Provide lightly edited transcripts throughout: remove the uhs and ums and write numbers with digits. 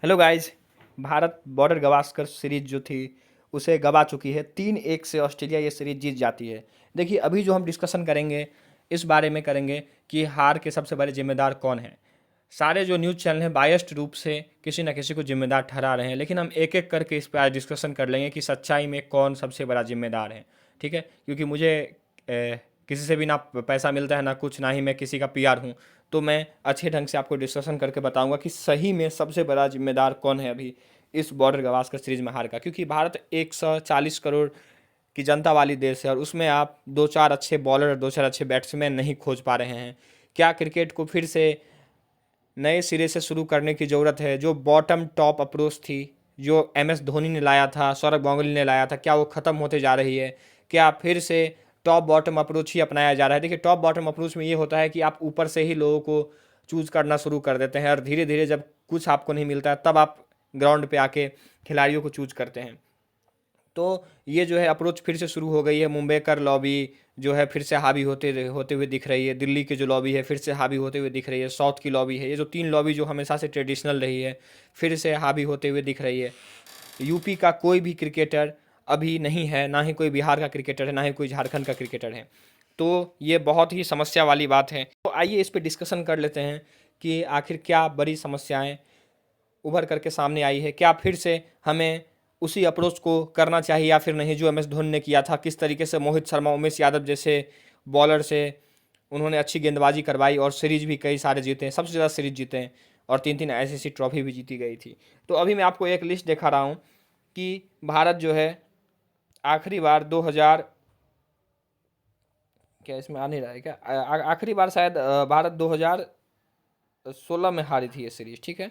Hello guys. Bharat border Gavaskar series जो थी उसे गवा चुकी है। 3-1 से ऑस्ट्रेलिया ये सीरीज जीत जाती है। देखिए, अभी जो हम डिस्कशन करेंगे इस बारे में करेंगे कि हार के सबसे बड़े जिम्मेदार कौन हैं। सारे जो न्यूज़ चैनल हैं बायस्ड रूप से किसी न किसी को जिम्मेदार ठहरा रहे हैं, लेकिन हम एक एक करके इस पर आज डिस्कशन कर लेंगे कि सच्चाई में कौन सबसे बड़ा जिम्मेदार है। ठीक है, क्योंकि मुझे किसी से भी ना पैसा मिलता है ना कुछ, ना ही मैं किसी का पीआर हूँ। तो मैं अच्छे ढंग से आपको डिस्कशन करके बताऊंगा कि सही में सबसे बड़ा जिम्मेदार कौन है अभी इस बॉर्डर गवास्कर सीरीज में हार का। क्योंकि भारत 140 करोड़ की जनता वाली देश है और उसमें आप दो चार अच्छे बॉलर और दो चार अच्छे बैट्समैन नहीं खोज पा रहे हैं। क्या क्रिकेट को फिर से नए सिरे से शुरू करने की ज़रूरत है? जो बॉटम टॉप अप्रोच थी, जो एम एस धोनी ने लाया था, सौरभ गांगुली ने लाया था, क्या वो ख़त्म होते जा रही है? क्या फिर से टॉप बॉटम अप्रोच ही अपनाया जा रहा है? देखिए, टॉप बॉटम अप्रोच में ये होता है कि आप ऊपर से ही लोगों को चूज़ करना शुरू कर देते हैं और धीरे धीरे जब कुछ आपको नहीं मिलता है तब आप ग्राउंड पे आके खिलाड़ियों को चूज़ करते हैं। तो ये जो है अप्रोच फिर से शुरू हो गई है। मुंबई कर लॉबी जो है फिर से हावी होते हुए दिख रही है। दिल्ली की जो लॉबी है फिर से हावी होते हुए दिख रही है। साउथ की लॉबी है, ये जो तीन लॉबी जो हमेशा से ट्रेडिशनल रही है फिर से हावी होते हुए दिख रही है। यूपी का कोई भी क्रिकेटर अभी नहीं है, ना ही कोई बिहार का क्रिकेटर है, ना ही कोई झारखंड का क्रिकेटर है। तो ये बहुत ही समस्या वाली बात है। तो आइए इस पर डिस्कशन कर लेते हैं कि आखिर क्या बड़ी समस्याएं उभर करके सामने आई है। क्या फिर से हमें उसी अप्रोच को करना चाहिए या फिर नहीं जो एम एस धोनी ने किया था? किस तरीके से मोहित शर्मा, उमेश यादव जैसे बॉलर से उन्होंने अच्छी गेंदबाजी करवाई और सीरीज भी कई सारे जीते हैं, सबसे ज़्यादा सीरीज जीते हैं और 3-3 आईसीसी ट्रॉफी भी जीती गई थी। तो अभी मैं आपको एक लिस्ट दिखा रहा हूँ कि भारत जो है आखिरी बार 2000, क्या इसमें आ नहीं रहा है क्या? आखिरी बार शायद भारत 2016 में हारी थी ये सीरीज। ठीक है,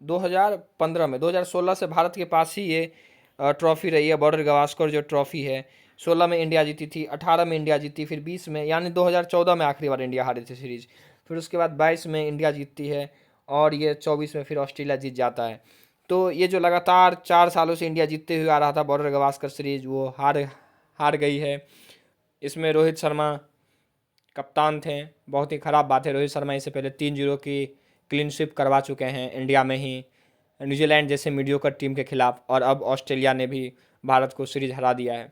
2015 में, 2016 से भारत के पास ही ये ट्रॉफी रही है, बॉर्डर गवास्कर जो ट्रॉफी है। 16 में इंडिया जीती थी, 18 में इंडिया जीती, फिर 20 में, यानी 2014 में आखिरी बार इंडिया हारी थी सीरीज। फिर उसके बाद 22 में इंडिया जीतती है और ये 24 में फिर ऑस्ट्रेलिया जीत जाता है। तो ये जो लगातार 4 सालों से इंडिया जीतते हुए आ रहा था बॉर्डर गवास्कर सीरीज, वो हार हार गई है। इसमें रोहित शर्मा कप्तान थे। बहुत ही ख़राब बात है, रोहित शर्मा इससे पहले 3-0 की क्लीन स्वीप करवा चुके हैं इंडिया में ही, न्यूजीलैंड जैसे मीडियोकर टीम के खिलाफ, और अब ऑस्ट्रेलिया ने भी भारत को सीरीज हरा दिया है।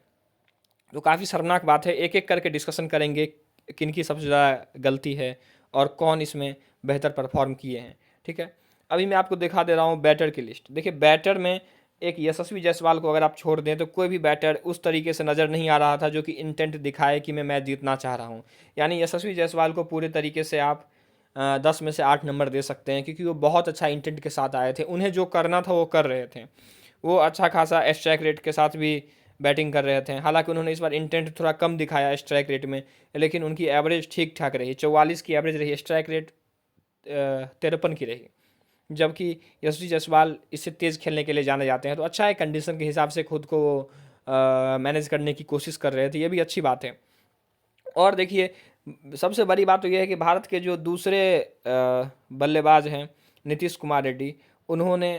तो काफ़ी शर्मनाक बात है। एक एक करके डिस्कशन करेंगे किन की सबसे ज़्यादा गलती है और कौन इसमें बेहतर परफॉर्म किए हैं। ठीक है, अभी मैं आपको दिखा दे रहा हूँ बैटर की लिस्ट। देखिए, बैटर में एक यशस्वी जायसवाल को अगर आप छोड़ दें तो कोई भी बैटर उस तरीके से नज़र नहीं आ रहा था जो कि इंटेंट दिखाए कि मैं मैच जीतना चाह रहा हूँ। यानी यशस्वी जायसवाल को पूरे तरीके से आप 10 में से 8 नंबर दे सकते हैं, क्योंकि वो बहुत अच्छा इंटेंट के साथ आए थे। उन्हें जो करना था वो कर रहे थे। वो अच्छा खासा स्ट्राइक रेट के साथ भी बैटिंग कर रहे थे। हालांकि उन्होंने इस बार इंटेंट थोड़ा कम दिखाया स्ट्राइक रेट में, लेकिन उनकी एवरेज ठीक ठाक रही। 44 की एवरेज रही, स्ट्राइक रेट 53 की रही। जबकि यशस्वी जायसवाल इससे तेज़ खेलने के लिए जाने जाते हैं। तो अच्छा है, कंडीशन के हिसाब से खुद को मैनेज करने की कोशिश कर रहे थे, ये भी अच्छी बात है। और देखिए, सबसे बड़ी बात तो यह है कि भारत के जो दूसरे बल्लेबाज हैं, नीतीश कुमार रेड्डी, उन्होंने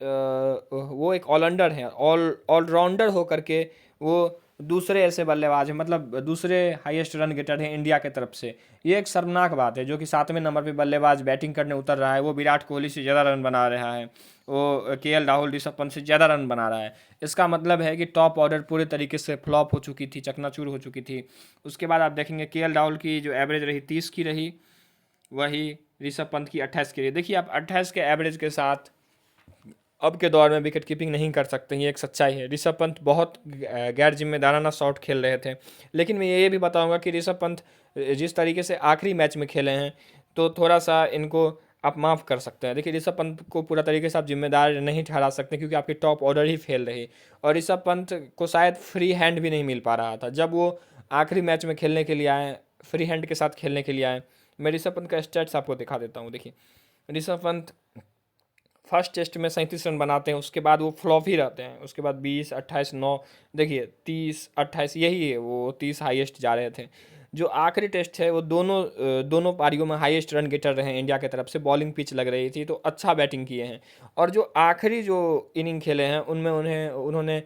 वो एक ऑलराउंडर हैं, ऑलराउंडर होकर के वो दूसरे ऐसे बल्लेबाज हैं, मतलब दूसरे हाईएस्ट रन गेटर हैं इंडिया के तरफ से। ये एक शर्मनाक बात है। जो कि 7वें नंबर पे बल्लेबाज बैटिंग करने उतर रहा है, वो विराट कोहली से ज़्यादा रन बना रहा है, वो के राहुल, ऋषभ पंत से ज़्यादा रन बना रहा है। इसका मतलब है कि टॉप ऑर्डर पूरे तरीके से फ्लॉप हो चुकी थी, चकनाचूर हो चुकी थी। उसके बाद आप देखेंगे के राहुल की जो एवरेज रही 30 की रही, वही ऋषभ पंत की 28 की रही। देखिए, आप 28 के एवरेज के साथ अब के दौर में विकेट कीपिंग नहीं कर सकते, ये एक सच्चाई है। ऋषभ पंत बहुत गैर जिम्मेदाराना शॉट खेल रहे थे। लेकिन मैं ये भी बताऊंगा कि ऋषभ पंत जिस तरीके से आखिरी मैच में खेले हैं, तो थोड़ा सा इनको आप माफ़ कर सकते हैं। देखिए, ऋषभ पंत को पूरा तरीके से आप जिम्मेदार नहीं ठहरा सकते, क्योंकि आपकी टॉप ऑर्डर ही फेल रही। और ऋषभ पंत को शायद फ्री हैंड भी नहीं मिल पा रहा था जब वो आखिरी मैच में खेलने के लिए आए, फ्री हैंड के साथ खेलने के लिए आए। मैं ऋषभ पंत का स्टैट्स आपको दिखा देता हूँ। देखिए, ऋषभ पंत फर्स्ट टेस्ट में 37 रन बनाते हैं, उसके बाद वो फ्लॉप ही रहते हैं। उसके बाद 20, 28, 9, देखिए 30, 28, यही है, वो 30 हाईएस्ट जा रहे थे। जो आखिरी टेस्ट है वो दोनों पारियों में हाईएस्ट रन गेटर रहे हैं इंडिया की तरफ से। बॉलिंग पिच लग रही थी, तो अच्छा बैटिंग किए हैं। और जो आखिरी जो इनिंग खेले हैं उनमें उन्होंने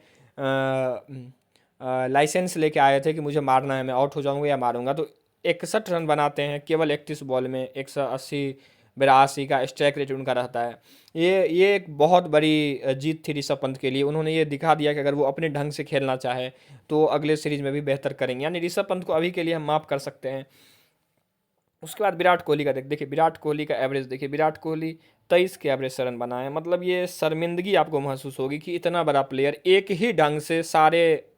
लाइसेंस लेके आए थे कि मुझे मारना है, मैं आउट हो जाऊंगा या मारूंगा। तो 61 रन बनाते हैं केवल 31 बॉल में, 180 82 का स्ट्राइक रेट उनका रहता है। ये एक बहुत बड़ी जीत थी ऋषभ पंत के लिए। उन्होंने ये दिखा दिया कि अगर वो अपने ढंग से खेलना चाहे तो अगले सीरीज में भी बेहतर करेंगे, यानी ऋषभ पंत को अभी के लिए हम माफ़ कर सकते हैं। उसके बाद विराट कोहली का देखिए, विराट कोहली का एवरेज देखिए, विराट कोहली 23 के एवरेज से रन बनाए। मतलब ये शर्मिंदगी आपको महसूस होगी कि इतना बड़ा प्लेयर एक ही ढंग से सारे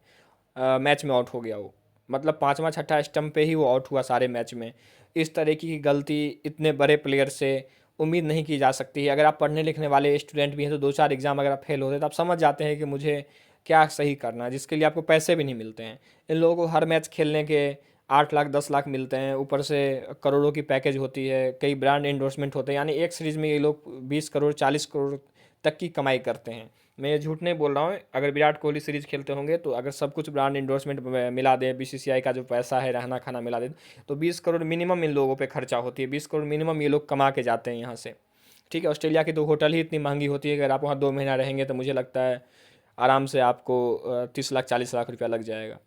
मैच में आउट हो गया वो। मतलब पांचवा छठा स्टंप पे ही वो आउट हुआ सारे मैच में। इस तरह की गलती इतने बड़े प्लेयर से उम्मीद नहीं की जा सकती है। अगर आप पढ़ने लिखने वाले स्टूडेंट भी हैं तो दो चार एग्जाम अगर आप फेल होते तो आप समझ जाते हैं कि मुझे क्या सही करना है, जिसके लिए आपको पैसे भी नहीं मिलते हैं। इन लोगों को हर मैच खेलने के 8 लाख 10 लाख मिलते हैं, ऊपर से करोड़ों की पैकेज होती है, कई ब्रांड एंडोर्समेंट होते हैं, यानी एक सीरीज में ये लोग 20 करोड़ 40 करोड़ तक की कमाई करते हैं। मैं ये झूठ नहीं बोल रहा हूँ। अगर विराट कोहली सीरीज खेलते होंगे तो अगर सब कुछ ब्रांड इंडोर्समेंट मिला दे, बीसीसीआई का जो पैसा है रहना खाना मिला दे, तो 20 करोड़ मिनिमम इन लोगों पे खर्चा होती है। 20 करोड़ मिनिमम ये लोग कमा के जाते हैं यहाँ से। ठीक है, ऑस्ट्रेलिया की तो होटल ही इतनी महंगी होती है कि अगर आप वहाँ 2 महीना रहेंगे तो मुझे लगता है आराम से आपको 30 लाख 40 लाख रुपया लग जाएगा।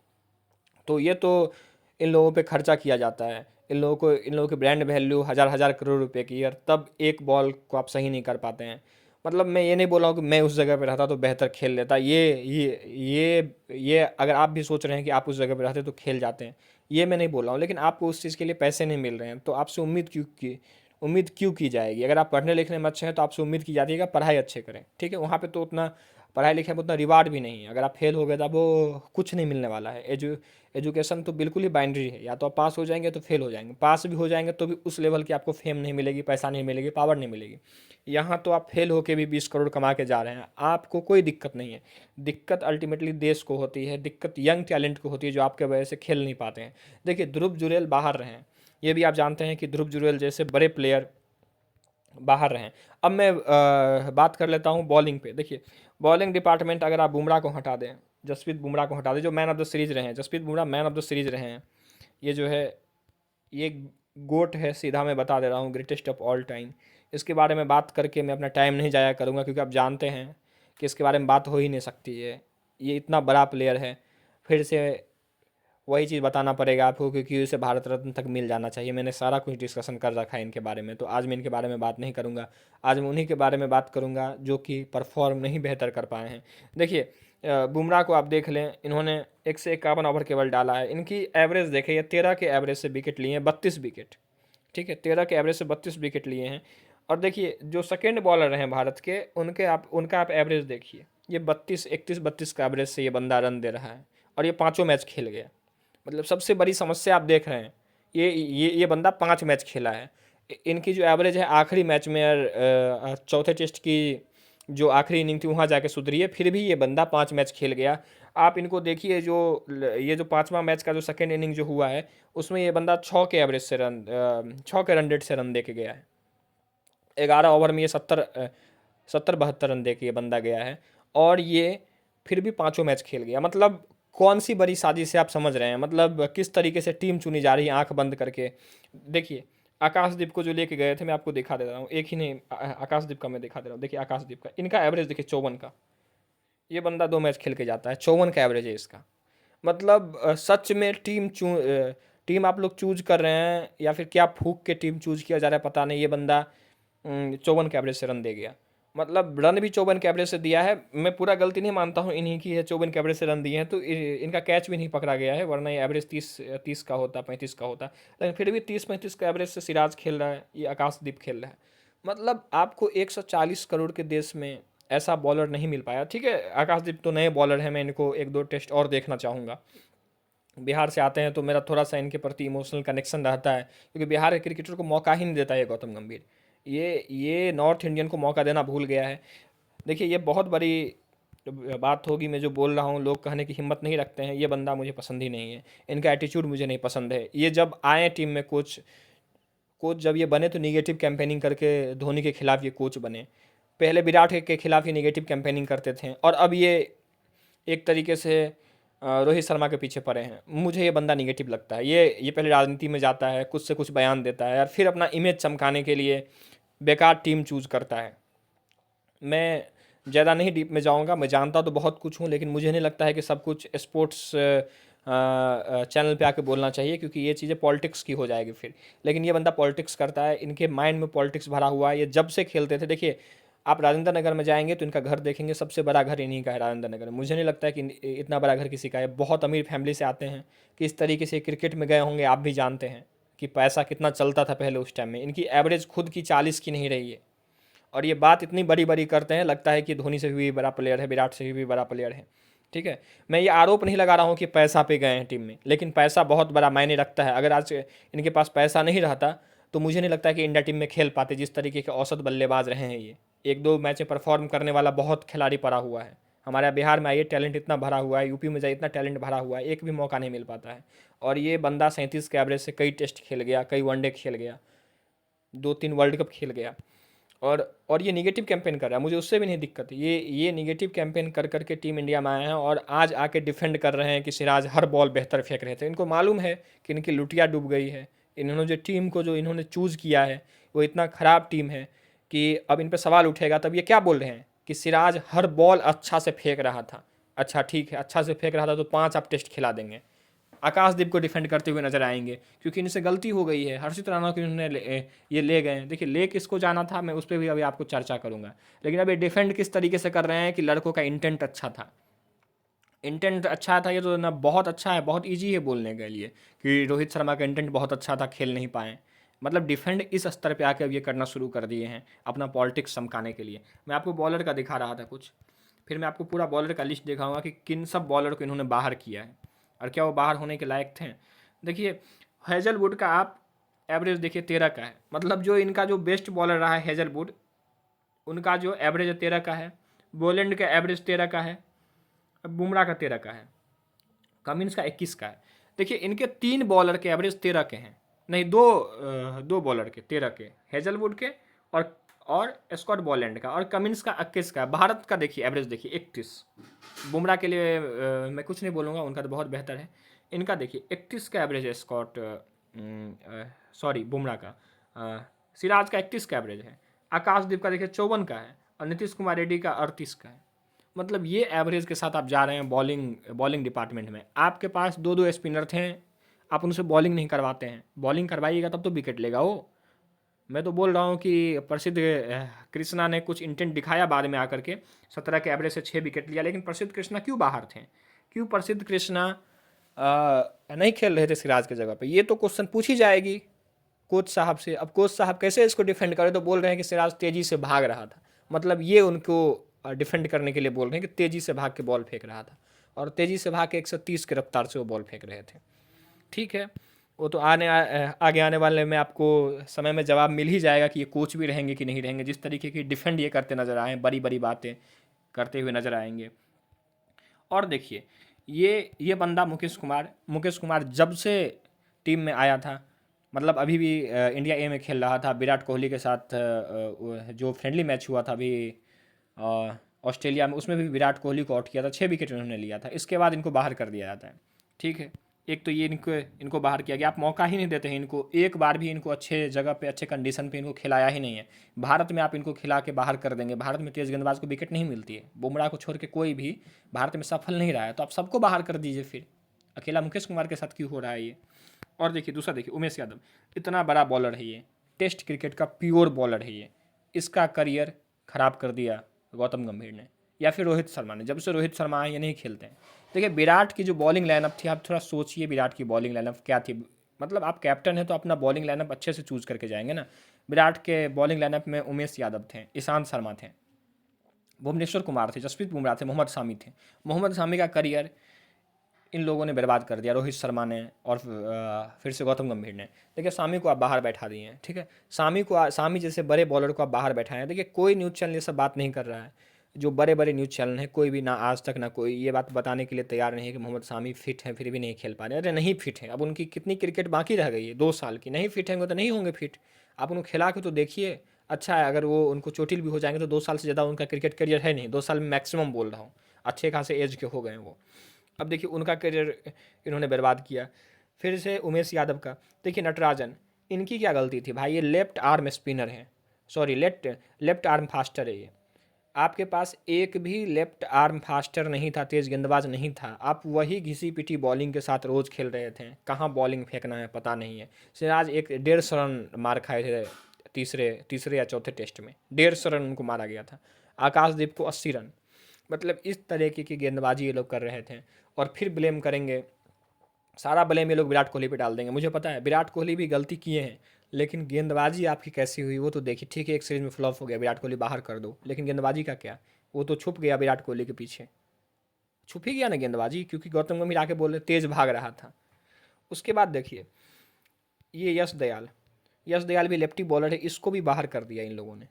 तो ये तो इन लोगों पे खर्चा किया जाता है। इन लोगों की ब्रांड वैल्यू हज़ार हज़ार करोड़ रुपए की है, और तब एक बॉल को आप सही नहीं कर पाते हैं। मतलब मैं ये नहीं बोल रहा हूँ कि मैं उस जगह पे रहता तो बेहतर खेल लेता। ये अगर आप भी सोच रहे हैं कि आप उस जगह पे रहते तो खेल जाते हैं, ये मैं नहीं बोल रहा हूँ। लेकिन आपको उस चीज़ के लिए पैसे नहीं मिल रहे हैं तो आपसे उम्मीद क्यों की जाएगी? अगर आप पढ़ने लिखने में अच्छे हैं तो आपसे उम्मीद की जाती है कि आप पढ़ाई अच्छे करें। ठीक है, वहाँ पे तो उतना पढ़ाई लिखाई में उतना रिवार्ड भी नहीं है। अगर आप फेल हो गए तो आपको कुछ नहीं मिलने वाला है। एजुकेशन तो बिल्कुल ही बाइनरी है, या तो आप पास हो जाएंगे तो फेल हो जाएंगे। पास भी हो जाएंगे तो भी उस लेवल की आपको फेम नहीं मिलेगी, पैसा नहीं मिलेगी, पावर नहीं मिलेगी। यहाँ तो आप फेल होके भी 20 करोड़ कमा के जा रहे हैं, आपको कोई दिक्कत नहीं है। दिक्कत अल्टीमेटली देश को होती है, दिक्कत यंग टैलेंट को होती है जो आपके वजह से खेल नहीं पाते हैं। देखिए, ध्रुव जुरैल बाहर रहे हैं, ये भी आप जानते हैं कि ध्रुव जुरैल जैसे बड़े प्लेयर बाहर रहें। अब मैं बात कर लेता हूँ बॉलिंग पे। देखिए, बॉलिंग डिपार्टमेंट अगर आप बुमराह को हटा दें, जसप्रीत बुमराह को हटा दें, जो मैन ऑफ द सीरीज रहे हैं, Jasprit Bumrah man of the series रहे हैं। ये जो है, ये गोट है, सीधा मैं बता दे रहा हूँ, ग्रेटेस्ट ऑफ ऑल टाइम। इसके बारे में बात करके मैं अपना टाइम नहीं जाया करूँगा, क्योंकि आप जानते हैं कि इसके बारे में बात हो ही नहीं सकती है। ये इतना बड़ा प्लेयर है, फिर से वही चीज़ बताना पड़ेगा आपको, क्योंकि उसे भारत रत्न तक मिल जाना चाहिए। मैंने सारा कुछ डिस्कशन कर रखा है इनके बारे में, तो आज मैं इनके बारे में बात नहीं करूँगा। आज मैं उन्हीं के बारे में बात करूँगा जो कि परफॉर्म नहीं बेहतर कर पाए हैं। देखिए, बुमराह को आप देख लें, इन्होंने 151 ओवर केवल डाला है। इनकी एवरेज देखें, ये 13 के एवरेज से विकेट लिए हैं, 32 विकेट। ठीक है, 13 के एवरेज से 32 विकेट लिए हैं। और देखिए, जो सेकेंड बॉलर हैं भारत के, उनका आप एवरेज देखिए, ये 32 31 32 का एवरेज से ये बंदा रन दे रहा है, और ये पाँचों मैच खेल गया। मतलब सबसे बड़ी समस्या आप देख रहे हैं, ये बंदा 5 मैच खेला है। इनकी जो एवरेज है आखिरी मैच में, चौथे टेस्ट की जो आखिरी इनिंग थी वहाँ जाके सुधरी है, फिर भी ये बंदा 5 मैच खेल गया। आप इनको देखिए, ये जो पाँचवा मैच का जो सेकेंड इनिंग जो हुआ है, उसमें ये बंदा 6 के रन रेट से रन दे के गया है। 11 ओवर में ये 70 72 रन दे के ये बंदा गया है, और ये फिर भी पाँचों मैच खेल गया। मतलब कौन सी बड़ी साजिश है, आप समझ रहे हैं? मतलब किस तरीके से टीम चुनी जा रही है आंख बंद करके। देखिए, आकाशदीप को जो लेके गए थे, मैं आपको दिखा दे रहा हूँ, एक ही नहीं, आकाशदीप का मैं दिखा दे रहा हूँ। देखिए, आकाशदीप का इनका एवरेज देखिए 54 का। ये बंदा 2 मैच खेल के जाता है, 54 का एवरेज है इसका। मतलब सच में टीम आप लोग चूज कर रहे हैं, या फिर क्या फूक के टीम चूज किया जा रहा है पता नहीं। ये बंदा 54 के एवरेज से रन दे गया। मतलब रन भी 54 के एवरेज से दिया है। मैं पूरा गलती नहीं मानता हूँ इन्हीं की है, 54 के एवरेज से रन दिए हैं, तो इनका कैच भी नहीं पकड़ा गया है, वरना ये एवरेज 30 का होता, 35 का होता। लेकिन फिर भी 30 35 का एवरेज से सिराज खेल रहा है, ये आकाशदीप खेल रहा है। मतलब आपको 140 करोड़ के देश में ऐसा बॉलर नहीं मिल पाया। ठीक है, आकाशदीप तो नए बॉलर हैं, मैं इनको एक दो टेस्ट और देखना चाहूँगा। बिहार से आते हैं तो मेरा थोड़ा सा इनके प्रति इमोशनल कनेक्शन रहता है, क्योंकि बिहार के क्रिकेटर को मौका ही नहीं देता है गौतम गंभीर। ये नॉर्थ इंडियन को मौका देना भूल गया है। देखिए, ये बहुत बड़ी बात होगी, मैं जो बोल रहा हूँ लोग कहने की हिम्मत नहीं रखते हैं। ये बंदा मुझे पसंद ही नहीं है, इनका एटीट्यूड मुझे नहीं पसंद है। ये जब आए टीम में, कोच कोच जब ये बने तो निगेटिव कैंपेनिंग करके धोनी के खिलाफ ये कोच बने। पहले विराट के खिलाफ ही निगेटिव कैंपेनिंग करते थे, और अब ये एक तरीके से रोहित शर्मा के पीछे पड़े हैं। मुझे ये बंदा निगेटिव लगता है। ये पहले राजनीति में जाता है, कुछ से कुछ बयान देता है, और फिर अपना इमेज चमकाने के लिए बेकार टीम चूज करता है। मैं ज़्यादा नहीं डीप में जाऊंगा, मैं जानता तो बहुत कुछ हूँ, लेकिन मुझे नहीं लगता है कि सब कुछ स्पोर्ट्स चैनल पे आके बोलना चाहिए, क्योंकि ये चीज़ें पॉलिटिक्स की हो जाएगी फिर। लेकिन ये बंदा पॉलिटिक्स करता है, इनके माइंड में पॉलिटिक्स भरा हुआ है। ये जब से खेलते थे, देखिए आप राजेंद्र नगर में जाएंगे तो इनका घर देखेंगे, सबसे बड़ा घर इन्हीं का है राजेंद्र नगर में। मुझे नहीं लगता है कि इतना बड़ा घर किसी का है। बहुत अमीर फैमिली से आते हैं, कि इस तरीके से क्रिकेट में गए होंगे, आप भी जानते हैं कि पैसा कितना चलता था पहले उस टाइम में। इनकी एवरेज खुद की 40 की नहीं रही है, और ये बात इतनी बड़ी बड़ी करते हैं, लगता है कि धोनी से भी बड़ा प्लेयर है, विराट से भी बड़ा प्लेयर है। ठीक है, मैं ये आरोप नहीं लगा रहा हूँ कि पैसा पे गए हैं टीम में, लेकिन पैसा बहुत बड़ा मायने रखता है। अगर आज इनके पास पैसा नहीं रहता तो मुझे नहीं लगता कि इंडिया टीम में खेल पाते। जिस तरीके के औसत बल्लेबाज रहे हैं ये, एक दो मैच में परफॉर्म करने वाला बहुत खिलाड़ी पड़ा हुआ है। हमारे बिहार में आइए, टैलेंट इतना भरा हुआ है, यूपी में जाइए इतना टैलेंट भरा हुआ है, एक भी मौका नहीं मिल पाता है। और ये बंदा 37 के एवरेज से कई टेस्ट खेल गया, कई वनडे खेल गया, 2-3 वर्ल्ड कप खेल गया। और ये निगेटिव कैंपेन कर रहा है, मुझे उससे भी नहीं दिक्कत है। ये निगेटिव कैंपेन कर करके टीम इंडिया में आए हैं, और आज आके डिफेंड कर रहे हैं कि सिराज हर बॉल बेहतर फेंक रहे थे। इनको मालूम है कि इनकी लुटिया डूब गई है। इन्होंने जो टीम को जो इन्होंने चूज़ किया है वो इतना ख़राब टीम है कि अब इन पर सवाल उठेगा। तब ये क्या बोल रहे हैं कि सिराज हर बॉल अच्छा से फेंक रहा था। अच्छा ठीक है, अच्छा से फेंक रहा था तो 5 आप टेस्ट खिला देंगे। आकाशदीप को डिफेंड करते हुए नजर आएंगे, क्योंकि इनसे गलती हो गई है। हर्षित राणा को इन्होंने ये ले गए। देखिए ले किसको जाना था, मैं उस पर भी अभी आपको चर्चा करूंगा। लेकिन अभी डिफेंड किस तरीके से कर रहे हैं कि लड़कों का इंटेंट अच्छा था। इंटेंट अच्छा था, ये तो ना बहुत अच्छा है, बहुत ईजी है बोलने के लिए कि रोहित शर्मा का इंटेंट बहुत अच्छा था, खेल नहीं पाए। मतलब डिफेंड इस स्तर पे आके अब ये करना शुरू कर दिए हैं अपना पॉलिटिक्स चमकाने के लिए। मैं आपको बॉलर का दिखा रहा था कुछ, फिर मैं आपको पूरा बॉलर का लिस्ट दिखाऊंगा कि किन सब बॉलर को इन्होंने बाहर किया है और क्या वो बाहर होने के लायक थे। देखिए हेजलवुड का आप एवरेज देखिए 13 का है। मतलब जो इनका जो बेस्ट बॉलर रहा है हेजलवुड, उनका जो एवरेज 13 का है। बोलेंड का एवरेज 13 का है, बुमराह का 13 का है, कमिंस का 21 का है। देखिए इनके 3 बॉलर के एवरेज 13 के हैं, नहीं दो बॉलर के 13 के, हेजलवुड के और स्कॉट बॉलैंड का, और कमिंस का 21 का। भारत का देखिए एवरेज देखिए 31। बुमराह के लिए मैं कुछ नहीं बोलूँगा, उनका तो बहुत बेहतर है। इनका देखिए 31 का एवरेज है स्कॉट, सॉरी बुमराह का। सिराज का 31 का एवरेज है। आकाशदीप का देखिए 54 का है, और नीतीश कुमार रेड्डी का 38 का है। मतलब ये एवरेज के साथ आप जा रहे हैं बॉलिंग डिपार्टमेंट में। आपके पास दो स्पिनर थे, आप उनसे बॉलिंग नहीं करवाते हैं। बॉलिंग करवाइएगा तब तो विकेट लेगा वो। मैं तो बोल रहा हूँ कि प्रसिद्ध कृष्णा ने कुछ इंटेंट दिखाया बाद में आकर के, 17 के एवरेज से 6 विकेट लिया। लेकिन प्रसिद्ध कृष्णा क्यों बाहर थे, क्यों प्रसिद्ध कृष्णा नहीं खेल रहे थे सिराज के जगह पे? ये तो क्वेश्चन पूछी जाएगी कोच साहब से। अब कोच साहब कैसे इसको डिफेंड करें? तो बोल रहे हैं कि सिराज तेज़ी से भाग रहा था। मतलब ये उनको डिफेंड करने के लिए बोल रहे हैं कि तेज़ी से भाग के बॉल फेंक रहा था, और तेज़ी से भाग के 130 की रफ्तार से वो बॉल फेंक रहे थे। ठीक है, वो तो आगे आने वाले में आपको समय में जवाब मिल ही जाएगा कि ये कोच भी रहेंगे कि नहीं रहेंगे। जिस तरीके की डिफेंड ये करते नजर आए, बड़ी बड़ी बातें करते हुए नजर आएंगे। और देखिए ये बंदा मुकेश कुमार जब से टीम में आया था, मतलब अभी भी इंडिया ए में खेल रहा था विराट कोहली के साथ। जो फ्रेंडली मैच हुआ था अभी ऑस्ट्रेलिया में, उसमें भी विराट कोहली को आउट किया था, 6 विकेट उन्होंने लिया था। इसके बाद इनको बाहर कर दिया जाता है। ठीक है, एक तो ये इनको बाहर किया गया। आप मौका ही नहीं देते हैं इनको, एक बार भी इनको अच्छे जगह पे अच्छे कंडीशन पे इनको खिलाया ही नहीं है। भारत में आप इनको खिला के बाहर कर देंगे। भारत में तेज़ गेंदबाज को विकेट नहीं मिलती है, बुमराह को छोड़ के कोई भी भारत में सफल नहीं रहा है। तो आप सबको बाहर कर दीजिए, फिर अकेला मुकेश कुमार के साथ क्यों हो रहा है ये? और देखिए दूसरा, देखिए उमेश यादव, इतना बड़ा बॉलर है ये, टेस्ट क्रिकेट का प्योर बॉलर है ये। इसका करियर खराब कर दिया गौतम गंभीर ने या फिर रोहित शर्मा ने। जब से रोहित शर्मा आए ये नहीं खेलते हैं। देखिए विराट की जो बॉलिंग लाइनअप थी, आप थोड़ा सोचिए विराट की बॉलिंग लाइनअप क्या थी। मतलब आप कैप्टन हैं तो अपना बॉलिंग लाइनअप अच्छे से चूज करके जाएंगे ना। विराट के बॉलिंग लाइनअप में उमेश यादव थे, ईशांत शर्मा थे, भुवनेश्वर कुमार थे, जसप्रीत बुमराह थे, मोहम्मद शामी थे। मोहम्मद शामी का करियर इन लोगों ने बर्बाद कर दिया, रोहित शर्मा ने और फिर से गौतम गंभीर ने। देखिए शामी को आप बाहर बैठा दिए हैं। ठीक है, शामी जैसे बड़े बॉलर को आप बाहर बैठाए हैं। देखिए कोई न्यूज़ चैनल ये सब बात नहीं कर रहा है। जो बड़े बड़े न्यूज़ चैनल हैं, कोई भी ना आज तक ना कोई ये बात बताने के लिए तैयार नहीं है कि मोहम्मद शामी फिट हैं फिर भी नहीं खेल पा रहे। अरे नहीं फिट हैं, अब उनकी कितनी क्रिकेट बाकी रह गई है, 2 साल की। नहीं फिट होंगे तो नहीं होंगे फिट। आप उनको खिला के तो देखिए। अच्छा है, अगर वो उनको चोटिल भी हो जाएंगे तो 2 साल से ज़्यादा उनका क्रिकेट करियर है नहीं, 2 साल में मैक्सिमम बोल रहा हूँ। अच्छे खासे एज के हो गए हैं वो। अब देखिए उनका करियर इन्होंने बर्बाद किया। फिर से उमेश यादव का देखिए, नटराजन, इनकी क्या गलती थी भाई? ये लेफ्ट आर्म स्पिनर हैं, सॉरी लेफ्ट आर्म फास्टर है ये। आपके पास एक भी लेफ्ट आर्म फास्टर नहीं था, तेज गेंदबाज नहीं था, आप वही घिसी पिटी बॉलिंग के साथ रोज खेल रहे थे। कहाँ बॉलिंग फेंकना है पता नहीं है। सिराज एक 150 रन मार खाए थे तीसरे तीसरे या चौथे टेस्ट में, 150 रन उनको मारा गया था। आकाशदीप को 80 रन। मतलब इस तरीके की गेंदबाजी ये लोग कर रहे थे। और फिर ब्लेम करेंगे, सारा ब्लेम ये लोग विराट कोहली पे डाल देंगे। मुझे पता है विराट कोहली भी गलती किए हैं, लेकिन गेंदबाजी आपकी कैसी हुई वो तो देखिए। ठीक है, एक सीरीज में फ्लॉप हो गया, विराट कोहली बाहर कर दो, लेकिन गेंदबाजी का क्या? वो तो छुप गया विराट कोहली के पीछे, छुप ही गया ना गेंदबाजी, क्योंकि गौतम गंभीर आके बोल रहे तेज भाग रहा था। उसके बाद देखिए ये यश दयाल भी लेफ्टी बॉलर है, इसको भी बाहर कर दिया इन लोगों ने।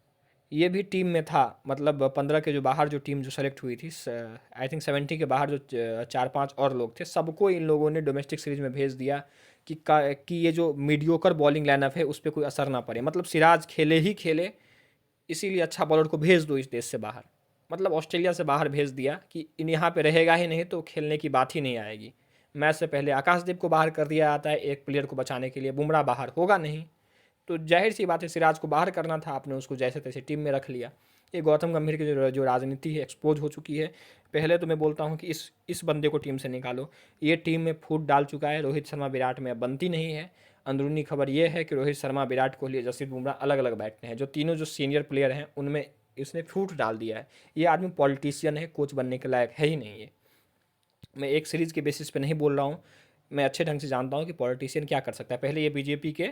ये भी टीम में था, मतलब 15 के जो बाहर जो टीम जो सेलेक्ट हुई थी, आई थिंक 70 के बाहर जो 4-5 और लोग थे, सबको इन लोगों ने डोमेस्टिक सीरीज में भेज दिया कि ये जो मीडियोकर बॉलिंग लाइनअप है उस पर कोई असर ना पड़े। मतलब सिराज खेले ही खेले, इसीलिए अच्छा बॉलर को भेज दो इस देश से बाहर। मतलब ऑस्ट्रेलिया से बाहर भेज दिया कि इन यहाँ पे रहेगा ही नहीं तो खेलने की बात ही नहीं आएगी। मैच से पहले आकाशदीप को बाहर कर दिया जाता है एक प्लेयर को बचाने के लिए, बुमराह बाहर होगा नहीं, तो जाहिर सी बात है सिराज को बाहर करना था, आपने उसको जैसे तैसे टीम में रख लिया। ये गौतम गंभीर की जो राजनीति है एक्सपोज हो चुकी है। पहले तो मैं बोलता हूँ कि इस बंदे को टीम से निकालो। ये टीम में फूट डाल चुका है, रोहित शर्मा विराट में अब बनती नहीं है। अंदरूनी खबर ये है कि रोहित शर्मा, विराट कोहली, जसप्रीत बुमराह अलग अलग बैठते हैं, जो तीनों जो सीनियर प्लेयर हैं उनमें इसने फूट डाल दिया है। ये आदमी पॉलिटिशियन है, कोच बनने के लायक है ही नहीं ये। मैं एक सीरीज़ के बेसिस पे नहीं बोल रहा हूँ, मैं अच्छे ढंग से जानता हूँ कि पॉलिटिशियन क्या कर सकता है। पहले ये बीजेपी के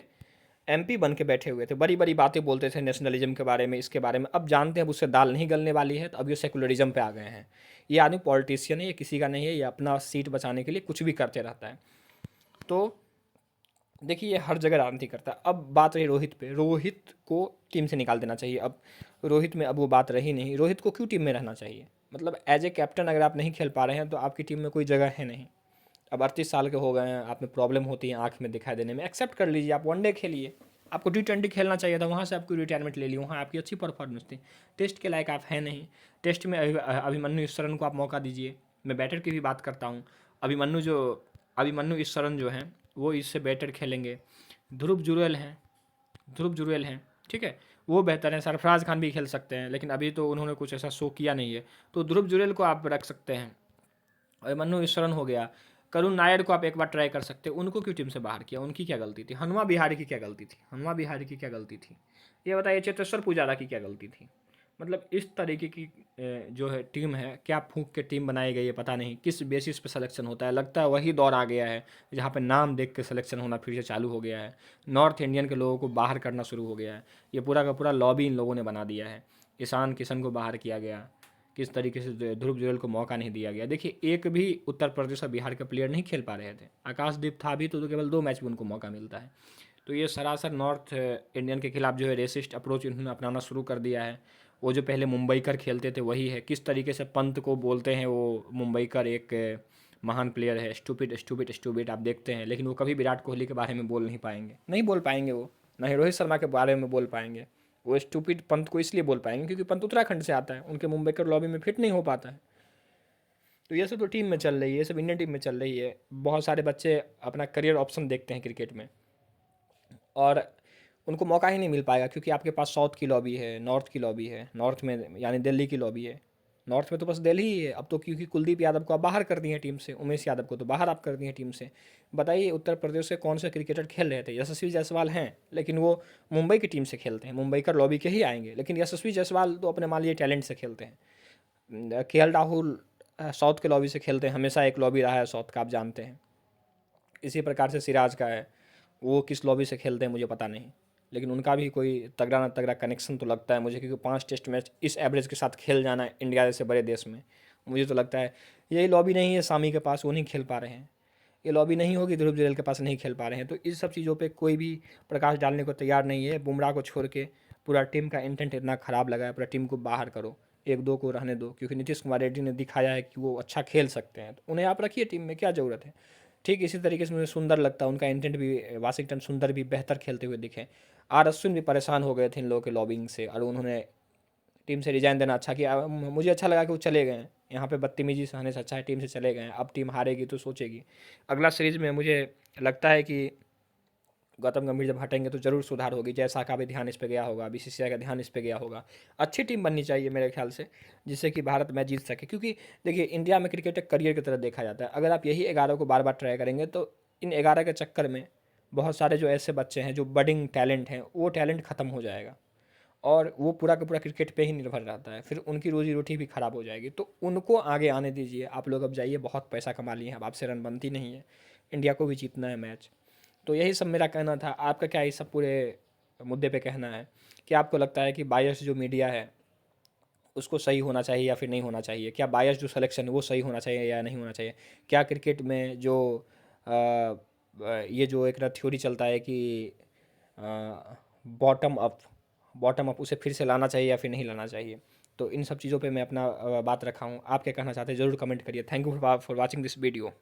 एमपी बन के बैठे हुए थे, बड़ी बड़ी बातें बोलते थे नेशनलिज्म के बारे में, इसके बारे में। अब जानते हैं अब उससे दाल नहीं गलने वाली है, तो अब ये सेकुलरिज्म पे आ गए हैं। ये आदमी पॉलिटिशियन है, ये किसी का नहीं है, ये अपना सीट बचाने के लिए कुछ भी करते रहता है। तो देखिए ये हर जगह राजनीति करता है। अब बात रही रोहित पे, रोहित को टीम से निकाल देना चाहिए। अब रोहित में अब वो बात रही नहीं, रोहित को क्यों टीम में रहना चाहिए? मतलब एज ए कैप्टन अगर आप नहीं खेल पा रहे हैं तो आपकी टीम में कोई जगह है नहीं। अब 38 साल के हो गए हैं, आप में प्रॉब्लम होती है आँख में दिखाई देने में, एक्सेप्ट कर लीजिए, आप वनडे खेलिए। आपको T20 खेलना चाहिए था, वहाँ से आपको रिटायरमेंट ले ली, वहाँ आपकी अच्छी परफॉर्मेंस थी। टेस्ट के लायक आप हैं नहीं। टेस्ट में अभिमन्यु ईश्वरन को आप मौका दीजिए। मैं बैटर की भी बात करता हूँ। अभिमन्यु जो अभिमन्यु ईश्वरन जो हैं वो इससे बेटर खेलेंगे। ध्रुव जुरैल हैं, ध्रुव जुरैल हैं, ठीक है, वो बेहतर हैं। सरफराज खान भी खेल सकते हैं, लेकिन अभी तो उन्होंने कुछ ऐसा शो किया नहीं है, तो ध्रुव जुरैल को आप रख सकते हैं। अभिमन्यु ईश्वरन हो गया। करुण नायर को आप एक बार ट्राई कर सकते हैं। उनको क्यों टीम से बाहर किया? उनकी क्या गलती थी? हनुमा बिहारी की क्या गलती थी? हनुमा बिहारी की क्या गलती थी? ये बताइए, चेतेश्वर पुजारा की क्या गलती थी? मतलब इस तरीके की जो है टीम है, क्या फूंक के टीम बनाई गई है पता नहीं, किस बेसिस पे सिलेक्शन होता है। लगता है वही दौर आ गया है जहाँ पे नाम देख के सिलेक्शन होना फिर से चालू हो गया है। नॉर्थ इंडियन के लोगों को बाहर करना शुरू हो गया है। ये पूरा का पूरा लॉबी इन लोगों ने बना दिया है। ईशान किशन को बाहर किया गया, किस तरीके से ध्रुव जुरैल को मौका नहीं दिया गया। देखिए एक भी उत्तर प्रदेश और बिहार के प्लेयर नहीं खेल पा रहे थे। आकाशदीप था भी तो केवल 2 मैच में उनको मौका मिलता है। तो ये सरासर नॉर्थ इंडियन के खिलाफ जो है रेसिस्ट अप्रोच इन्होंने अपनाना शुरू कर दिया है। वो जो पहले मुंबईकर खेलते थे वही है। किस तरीके से पंत को बोलते हैं, वो मुंबईकर एक महान प्लेयर है, स्टूपिड स्टूपिड स्टूपिड, आप देखते हैं। लेकिन वो कभी विराट कोहली के बारे में बोल नहीं पाएंगे, नहीं बोल पाएंगे वो, ना ही रोहित शर्मा के बारे में बोल पाएंगे। वो स्टूपिड पंत को इसलिए बोल पाएंगे क्योंकि पंत उत्तराखंड से आता है, उनके मुंबईकर लॉबी में फिट नहीं हो पाता है। तो ये सब तो टीम में चल रही है, ये सब इंडियन टीम में चल रही है। बहुत सारे बच्चे अपना करियर ऑप्शन देखते हैं क्रिकेट में, और उनको मौका ही नहीं मिल पाएगा क्योंकि आपके पास साउथ की लॉबी है, नॉर्थ की लॉबी है। नॉर्थ में यानी दिल्ली की लॉबी है, नॉर्थ में तो बस दिल्ली ही है। अब तो क्योंकि कुलदीप यादव को आप बाहर कर दिए हैं टीम से, उमेश यादव को तो बाहर आप कर दिए हैं टीम से। बताइए उत्तर प्रदेश से कौन से क्रिकेटर खेल रहे थे? यशस्वी जायसवाल हैं, लेकिन वो मुंबई की टीम से खेलते हैं, मुंबई का लॉबी के ही आएंगे। लेकिन यशस्वी जायसवाल तो अपने मान लीजिए टैलेंट से खेलते हैं। KL राहुल साउथ के लॉबी से खेलते हैं, हमेशा एक लॉबी रहा है साउथ का, आप जानते हैं। इसी प्रकार से सिराज का है, वो किस लॉबी से खेलते हैं मुझे पता नहीं, लेकिन उनका भी कोई तगड़ा ना तगड़ा कनेक्शन तो लगता है मुझे, क्योंकि 5 टेस्ट मैच इस एवरेज के साथ खेल जाना है इंडिया जैसे बड़े देश में, मुझे तो लगता है यही लॉबी नहीं है सामी के पास, वो नहीं खेल पा रहे हैं। ये लॉबी नहीं होगी, ध्रुव जुरैल के पास नहीं खेल पा रहे हैं। तो इस सब चीज़ों पे कोई भी प्रकाश डालने को तैयार नहीं है। बुमराह को छोड़ के पूरा टीम का इंटेंट इतना ख़राब लगा है, पूरा टीम को बाहर करो, एक दो को रहने दो, क्योंकि नीतीश कुमार रेड्डी ने दिखाया है कि वो अच्छा खेल सकते हैं, तो उन्हें आप रखिए टीम में, क्या ज़रूरत है। ठीक इसी तरीके से मुझे सुंदर लगता है, उनका इंटेंट भी, वाशिंगटन सुंदर भी बेहतर खेलते हुए दिखे। R अश्विन भी परेशान हो गए थे इन लोगों के लॉबिंग से, और उन्होंने टीम से रिजाइन देना अच्छा किया। मुझे अच्छा लगा कि वो चले गए हैं, यहाँ पे बदतमीजी सहने से अच्छा है टीम से चले गए हैं। अब टीम हारेगी तो सोचेगी। अगला सीरीज में मुझे लगता है कि गौतम गंभीर जब हटेंगे तो ज़रूर सुधार होगी। जैसा का भी ध्यान इस पे गया होगा, बीसीसीआई का ध्यान इस पे गया होगा। अच्छी टीम बननी चाहिए मेरे ख्याल से, जिससे कि भारत मैच जीत सके। क्योंकि देखिए, इंडिया में क्रिकेट एक करियर की तरह देखा जाता है। अगर आप यही 11 को बार बार ट्राई करेंगे तो इन 11 के चक्कर में बहुत सारे जो ऐसे बच्चे हैं जो बडिंग टैलेंट हैं, वो टैलेंट ख़त्म हो जाएगा और वो पूरा का पूरा क्रिकेट पे ही निर्भर रहता है। फिर उनकी रोजी रोटी भी ख़राब हो जाएगी। तो उनको आगे आने दीजिए। आप लोग अब जाइए, बहुत पैसा कमा लिए हैं, अब आपसे रन बनती नहीं है। इंडिया को भी जीतना है मैच। तो यही सब मेरा कहना था। आपका क्या इस सब पूरे मुद्दे पे कहना है? कि आपको लगता है कि बायस जो मीडिया है उसको सही होना चाहिए या फिर नहीं होना चाहिए? क्या बायस जो सिलेक्शन है वो सही होना चाहिए या नहीं होना चाहिए? क्या क्रिकेट में जो ये जो एक ना थ्योरी चलता है कि बॉटम अप, बॉटम अप, उसे फिर से लाना चाहिए या फिर नहीं लाना चाहिए? तो इन सब चीज़ों पे मैं अपना बात रखा हूँ। आप क्या कहना चाहते हैं ज़रूर कमेंट करिए। Thank you for watching this video.